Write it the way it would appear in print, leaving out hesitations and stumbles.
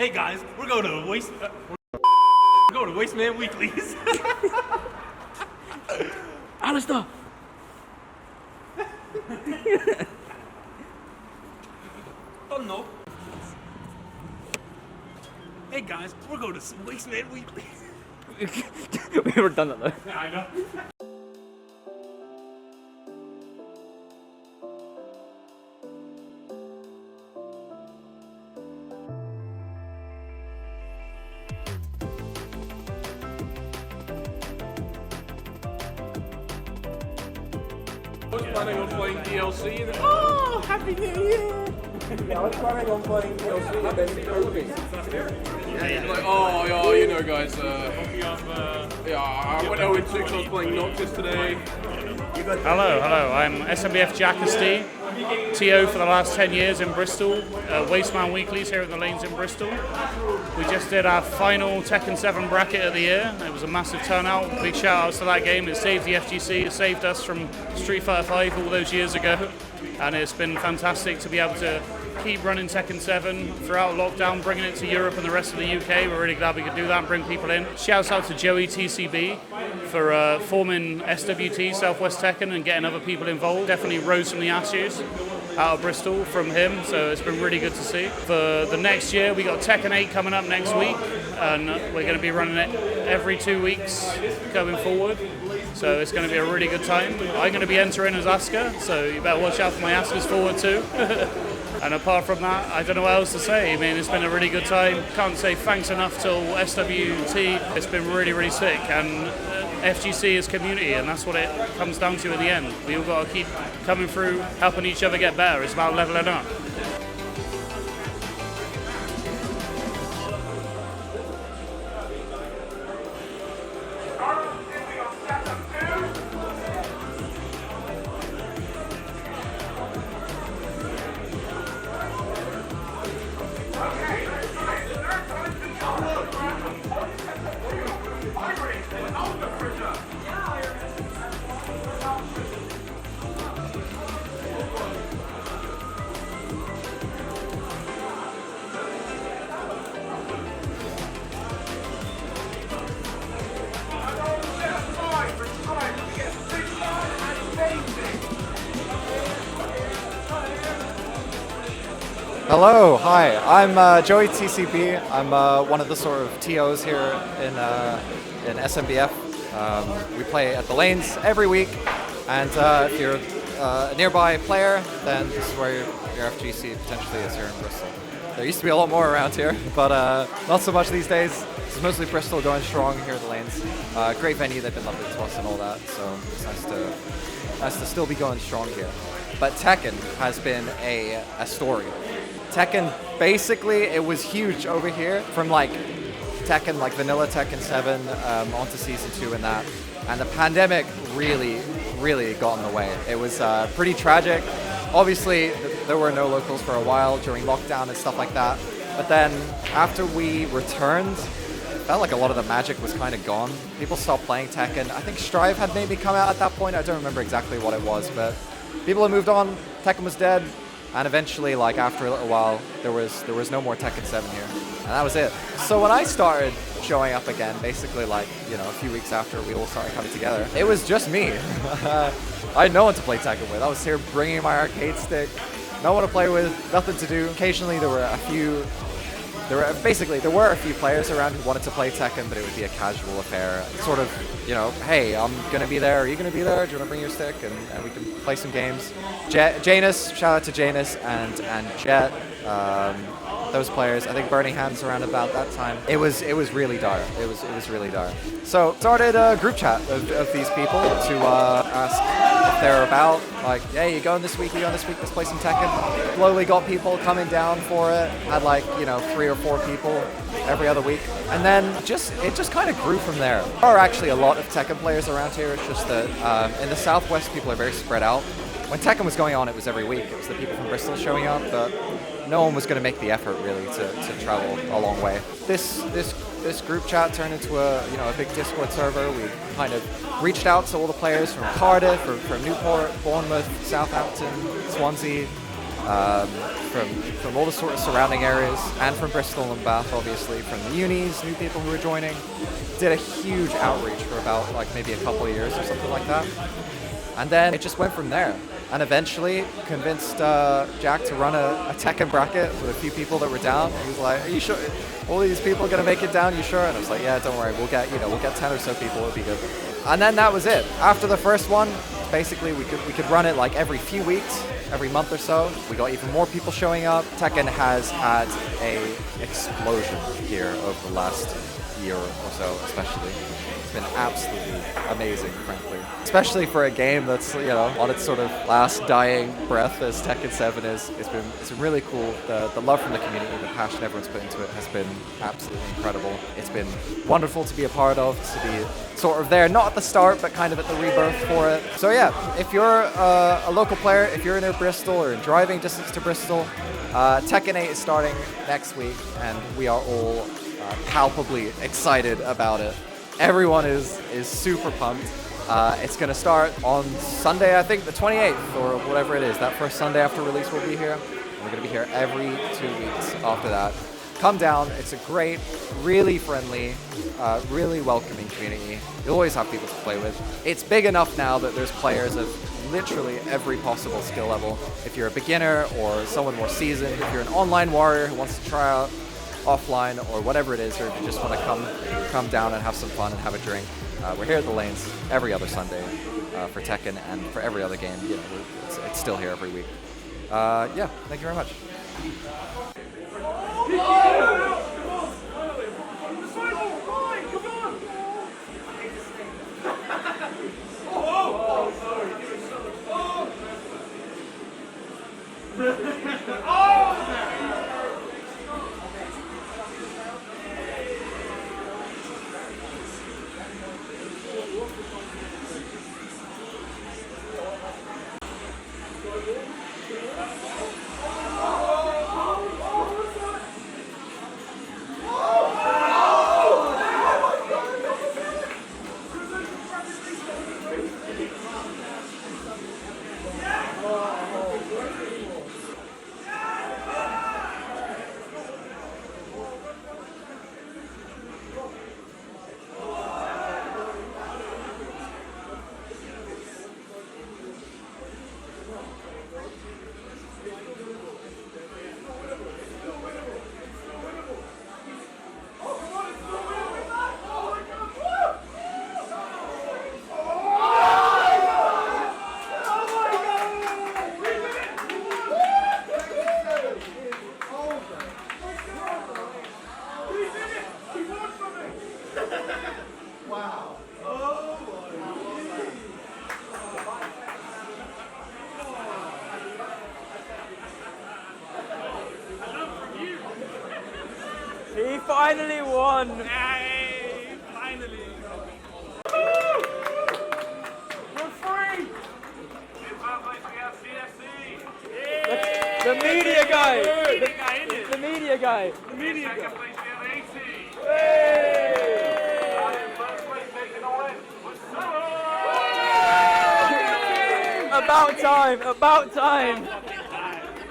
Hey guys, we're going to Wasteman Weeklies. Alistair! Don't know. Hey guys, we're going to Wasteman Weeklies. We were done that though. Yeah, I know. I was planning on playing DLC. Oh, Happy New Year! Yeah, I was planning on playing DLC and then COVID. Like, oh, yeah, you know, guys. Yeah, I went 0-6. I was playing Noctis today. Hello. I'm SMBF Jackasty, TO for the last 10 years in Bristol, Wasteman Weeklies here in the lanes in Bristol. We just did our final Tekken 7 bracket of the year. It was a massive turnout. Big shout outs to that game. It saved the FGC, it saved us from Street Fighter 5 all those years ago. And it's been fantastic to be able to keep running Tekken 7 throughout lockdown, bringing it to Europe and the rest of the UK. We're really glad we could do that and bring people in. Shouts out to Joey TCB for forming SWT, Southwest Tekken, and getting other people involved. Definitely rose from the ashes out of Bristol from him, so it's been really good to see. For the next year, we got Tekken 8 coming up next week, and we're going to be running it every 2 weeks going forward. So it's going to be a really good time. I'm going to be entering as Asuka, so you better watch out for my Asukas forward too. And apart from that, I don't know what else to say. I mean, it's been a really good time. Can't say thanks enough to SWT. It's been really, really sick. And FGC is community, and that's what it comes down to in the end. We all got to keep coming through, helping each other get better. It's about leveling up. Hello, hi. I'm Joey TCB. I'm one of the sort of TOs here in SMBF. We play at the lanes every week, and if you're a nearby player, then this is where your FGC potentially is here in Bristol. There used to be a lot more around here, but not so much these days. It's mostly Bristol going strong here at the lanes. Great venue, they've been lovely to us and all that, so it's nice to still be going strong here. But Tekken has been a story. Tekken, basically, it was huge over here from like Tekken, like vanilla Tekken 7 onto Season 2 and that. And the pandemic really got in the way. It was pretty tragic. Obviously, there were no locals for a while during lockdown and stuff like that. But then after we returned, it felt like a lot of the magic was kind of gone. People stopped playing Tekken. I think Strive had maybe come out at that point. I don't remember exactly what it was, but people had moved on. Tekken was dead. And eventually, like after a little while, there was no more Tekken 7 here, and that was it. So when I started showing up again, basically like a few weeks after we all started coming together, it was just me. I had no one to play Tekken with. I was here bringing my arcade stick, no one to play with, nothing to do. Occasionally there were a few players around who wanted to play Tekken, but it would be a casual affair. Sort of, hey, I'm gonna be there. Are you gonna be there? Do you want to bring your stick? And we can play some games. Janus, shout out to Janus and Jet. Those players. I think Burning Hands around about that time. It was really dire. It was really dire. So started a group chat of these people to ask if they're about. Like, hey, you going this week? Let's play some Tekken. Slowly got people coming down for it. Had 3 or 4 people every other week, and then it just kind of grew from there. There are actually a lot of Tekken players around here. It's just that in the Southwest, people are very spread out. When Tekken was going on, it was every week. It was the people from Bristol showing up, but no one was going to make the effort really to travel a long way. This group chat turned into a big Discord server. We kind of reached out to all the players from Cardiff, from Newport, Bournemouth, Southampton, Swansea, from all the sort of surrounding areas, and from Bristol and Bath, obviously, from the unis, new people who were joining. Did a huge outreach for about like maybe a couple of years or something like that. And then it just went from there. And eventually convinced Jack to run a Tekken bracket with a few people that were down. He was like, "Are you sure? All these people are gonna make it down? You sure?" And I was like, "Yeah, don't worry. We'll get 10 or so people. It'll be good." And then that was it. After the first one, basically we could run it like every few weeks, every month or so. We got even more people showing up. Tekken has had a explosion here over the last year or so, especially. It's been absolutely amazing, frankly. Especially for a game that's, on its sort of last dying breath as Tekken 7 is. It's been really cool. The love from the community, the passion everyone's put into it has been absolutely incredible. It's been wonderful to be a part of, to be sort of there, not at the start, but kind of at the rebirth for it. So yeah, if you're a local player, if you're near Bristol or in driving distance to Bristol, Tekken 8 is starting next week, and we are all palpably excited about it. Everyone is super pumped. It's going to start on Sunday, I think, the 28th, or whatever it is. That first Sunday after release we'll be here. We're going to be here every 2 weeks after that. Come down. It's a great, really friendly, really welcoming community. You'll always have people to play with. It's big enough now that there's players of literally every possible skill level. If you're a beginner or someone more seasoned, if you're an online warrior who wants to try out offline or whatever it is, or if you just want to come down and have some fun and have a drink, we're here at the lanes every other Sunday for Tekken, and for every other game. It's still here every week. Yeah, thank you very much. He finally won! Yay! Finally! We're free! The media guy! The media guy! The media guy! About time! About time!